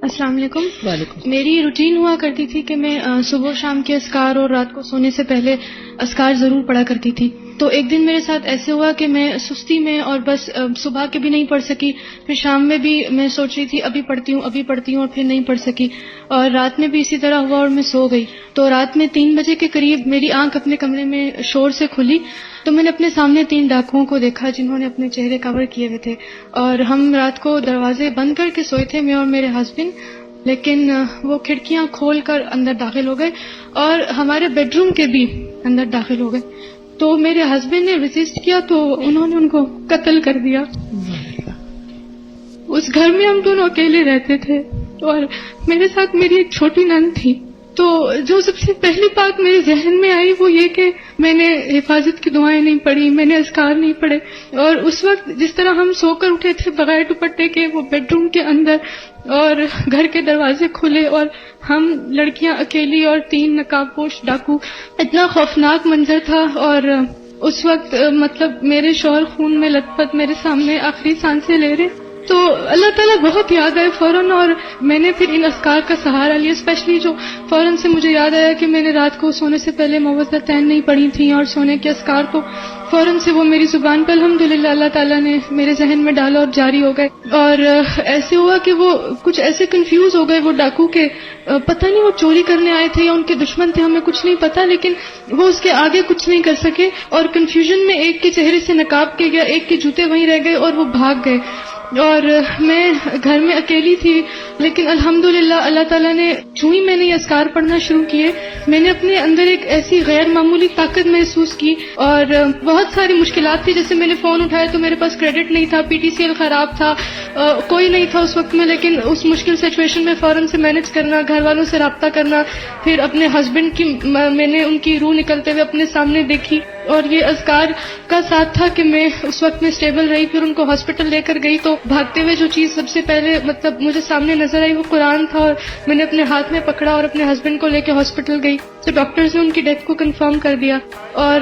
السلام علیکم. وعلیکم. میری روٹین ہوا کرتی تھی کہ میں صبح و شام کے اذکار اور رات کو سونے سے پہلے اذکار ضرور پڑھا کرتی تھی. تو ایک دن میرے ساتھ ایسے ہوا کہ میں سستی میں اور بس صبح کے بھی نہیں پڑھ سکی, پھر شام میں بھی میں سوچ رہی تھی ابھی پڑھتی ہوں اور پھر نہیں پڑھ سکی, اور رات میں بھی اسی طرح ہوا اور میں سو گئی. تو رات میں 3 بجے کے قریب میری آنکھ اپنے کمرے میں شور سے کھلی تو میں نے اپنے سامنے 3 ڈاکوؤں کو دیکھا جنہوں نے اپنے چہرے کور کیے ہوئے تھے, اور ہم رات کو دروازے بند کر کے سوئے تھے, میں اور میرے ہسبینڈ, لیکن وہ کھڑکیاں کھول کر اندر داخل ہو گئے اور ہمارے بیڈ روم کے بھی اندر داخل ہو گئے. تو میرے ہسبینڈ نے ریزسٹ کیا تو انہوں نے ان کو قتل کر دیا. اس گھر میں ہم دونوں اکیلے رہتے تھے اور میرے ساتھ میری ایک چھوٹی نند تھی. تو جو سب سے پہلی بات میرے ذہن میں آئی وہ یہ کہ میں نے حفاظت کی دعائیں نہیں پڑھی, میں نے اذکار نہیں پڑھے, اور اس وقت جس طرح ہم سو کر اٹھے تھے بغیر دوپٹے کے وہ بیڈ روم کے اندر, اور گھر کے دروازے کھلے اور ہم لڑکیاں اکیلی اور 3 نقاب پوش ڈاکو, اتنا خوفناک منظر تھا. اور اس وقت مطلب میرے شوہر خون میں لت پت میرے سامنے آخری سانسیں لے رہے, تو اللہ تعالیٰ بہت یاد آئے فوراً, اور میں نے پھر ان اذکار کا سہارا لیا. اسپیشلی جو فوراً سے مجھے یاد آیا کہ میں نے رات کو سونے سے پہلے معوذتین نہیں پڑھی تھیں, اور سونے کے اذکار تو فوراً سے وہ میری زبان پہ الحمدللہ اللہ تعالیٰ نے میرے ذہن میں ڈالا اور جاری ہو گئے. اور ایسے ہوا کہ وہ کچھ ایسے کنفیوز ہو گئے وہ ڈاکو کے, پتہ نہیں وہ چوری کرنے آئے تھے یا ان کے دشمن تھے, ہمیں کچھ نہیں پتا, لیکن وہ اس کے آگے کچھ نہیں کر سکے, اور کنفیوژن میں ایک کے چہرے سے نقاب کے گیا, ایک کے جوتے وہیں رہ گئے اور وہ بھاگ گئے. اور میں گھر میں اکیلی تھی, لیکن الحمدللہ اللہ تعالیٰ نے جو ہی میں نے یہ اذکار پڑھنا شروع کیے, میں نے اپنے اندر ایک ایسی غیر معمولی طاقت محسوس کی. اور بہت ساری مشکلات تھی, جیسے میں نے فون اٹھایا تو میرے پاس کریڈٹ نہیں تھا, PTCL خراب تھا, کوئی نہیں تھا اس وقت میں, لیکن اس مشکل سچویشن میں فوراً سے مینج کرنا, گھر والوں سے رابطہ کرنا, پھر اپنے ہسبینڈ کی میں نے ان کی روح نکلتے ہوئے اپنے سامنے دیکھی, اور یہ اذکار کا ساتھ تھا کہ میں اس وقت میں اسٹیبل رہی. پھر ان کو ہاسپٹل لے کر گئی تو بھاگتے ہوئے جو چیز سب سے پہلے مطلب مجھے سامنے نظر آئی وہ قرآن تھا, اور میں نے اپنے ہاتھ میں پکڑا اور اپنے ہسبینڈ کو لے کے ہاسپٹل گئی. تو ڈاکٹرز نے ان کی ڈیتھ کو کنفرم کر دیا, اور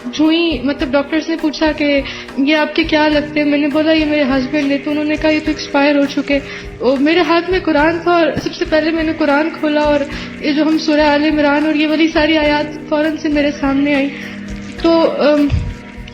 جو ہی مطلب ڈاکٹرز نے پوچھا کہ یہ آپ کے کیا لگتے ہیں, میں نے بولا یہ میرے ہسبینڈ ہے, تو انہوں نے کہا یہ تو ایکسپائر ہو چکے. میرے ہاتھ میں قرآن تھا, اور سب سے پہلے میں نے قرآن کھولا, اور یہ جو ہم سورہ آل عمران اور یہ والی ساری آیات فوراً سے میرے سامنے آئی. تو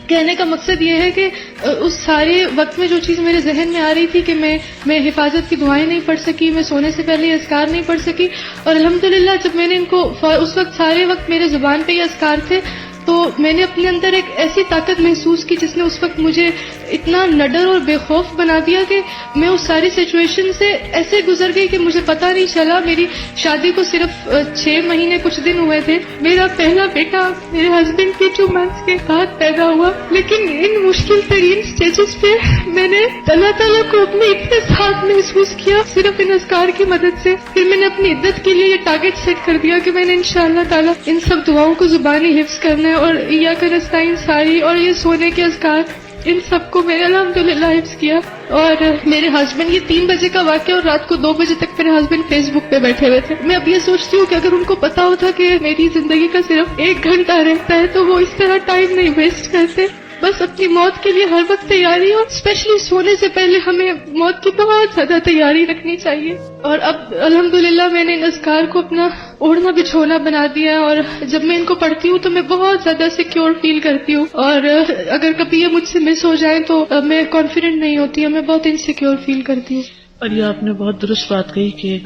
کہنے کا مقصد یہ ہے کہ اس سارے وقت میں جو چیز میرے ذہن میں آ رہی تھی کہ میں حفاظت کی دعائیں نہیں پڑھ سکی, میں سونے سے پہلے یہ اذکار نہیں پڑھ سکی, اور الحمدللہ جب میں نے ان کو اس وقت سارے وقت میرے زبان پہ یہ اذکار تھے, تو میں نے اپنے اندر ایک ایسی طاقت محسوس کی جس نے اس وقت مجھے اتنا نڈر اور بے خوف بنا دیا کہ میں اس ساری سچویشن سے ایسے گزر گئی کہ مجھے پتہ نہیں چلا. میری شادی کو صرف 6 مہینے کچھ دن ہوئے تھے, میرا پہلا بیٹا میرے ہسبینڈ کے 2 منتھس کے بعد پیدا ہوا, لیکن ان مشکل ترین سٹیجز پہ میں نے اللہ تعالیٰ کو اپنے اتنے ساتھ محسوس کیا صرف ان اذکار کی مدد سے. پھر میں نے اپنی عدت کے لیے یہ ٹارگٹ سیٹ کر دیا کہ میں نے انشاءاللہ تعالیٰ ان سب دعاؤں کو زبانی حفظ کرنا ہے, اور ایاک نستعین ساری اور یہ سونے کے اذکار ان سب کو میں نے الحمدللہ حفظ کیا. اور میرے ہسبینڈ, یہ 3 بجے کا واقعہ, اور رات کو 2 بجے تک میرے ہسبینڈ فیس بک پہ بیٹھے ہوئے تھے. میں اب یہ سوچتی ہوں کہ اگر ان کو پتا ہوتا کہ میری زندگی کا صرف 1 گھنٹہ رہتا ہے تو وہ اس طرح ٹائم نہیں ویسٹ کرتے. بس اپنی موت کے لیے ہر وقت تیاری ہو, اسپیشلی سونے سے پہلے ہمیں موت کی بہت زیادہ تیاری رکھنی چاہیے. اور اب الحمدللہ میں نے ان اذکار کو اپنا اوڑھنا بچھونا بنا دیا, اور جب میں ان کو پڑھتی ہوں تو میں بہت زیادہ سیکیور فیل کرتی ہوں, اور اگر کبھی یہ مجھ سے مس ہو جائیں تو میں کانفیڈنٹ نہیں ہوتی, میں بہت انسیکیور فیل کرتی ہوں. اور یہ آپ نے بہت درست بات کہی کہ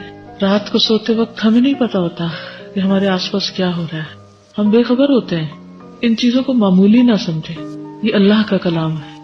رات کو سوتے وقت ہمیں نہیں پتا ہوتا کہ ہمارے آس پاس کیا ہو رہا ہے, ہم بے خبر ہوتے ہیں. ان چیزوں کو معمولی نہ سمجھیں, یہ اللہ کا کلام ہے,